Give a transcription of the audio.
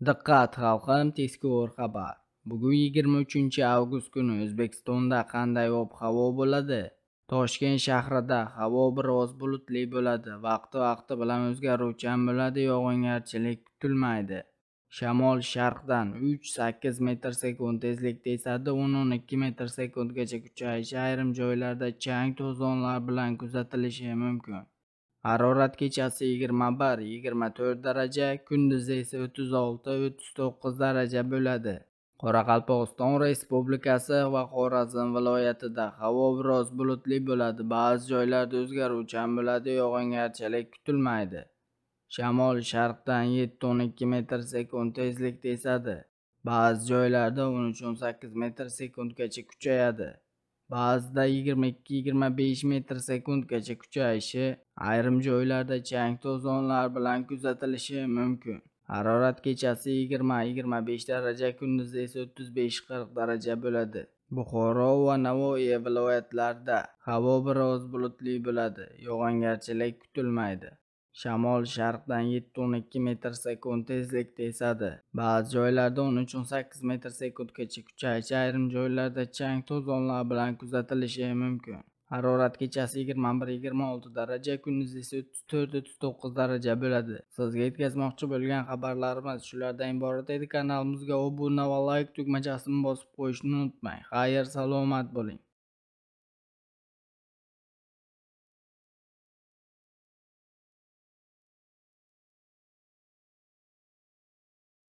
Diqqat xalqim, tezkor xabar. Bugun 23 avgust kuni O'zbekistonda qanday ob-havo bo'ladi? Toshkent shahrida havo biroz bulutli bo'ladi. Vaqti bilan o'zgaruvchan bo'ladi, yog'ingarchilik kutilmaydi. Shamol sharqdan 3-8 metr sekund tezlikda esadi, 10-12 metr sekundgacha kuchayishi, ayrim joylarda chang to'zonlar bilan kuzatilishi mumkin. Harorat kechasi 21-24 daraja, kunduzi esa 36-39 daraja bo'ladi. Qoraqalpog'iston Respublikasi va Xorazm viloyatida havo biroz bulutli bo'ladi. Ba'zi joylarda o'zgaruvchan bo'ladi, yog'ingarchilik kutilmaydi. Shamol sharqdan 7-12 metr sekund tezlikda esadi. Ba'zi joylarda 13-18 metr sekundgacha kuchayadi. Ba'zida 22-25 metr sekundgacha kuchayishi, ayrim joylarda chang to'zonlar bilan kuzatilishi mumkin. Harorat kechasi 20-25 daraja, kunduzi esa 35-40 daraja bo'ladi. Buxoro va Navoiy viloyatlarida havo biroz bulutli bo'ladi, yog'ingarchilik kutilmaydi. Shamol sharqdan 7-12 metr sekund tezlikda esadi. Ba'zi joylarda 13-18 metr sekundgacha kuchayishi, ayrim joylarda chang to'zonlar bilan kuzatilishi mumkin. Harorat kechasi 21-26 daraja, kunduzi esa 34-39 daraja bo'ladi. Sizga yetkazmoqchi bo'lgan xabarlarimiz shulardan iborat edi. Kanalimizga obuna va like tugmachasini bosib qo'yishni unutmang. Xayr, salomat bo'ling.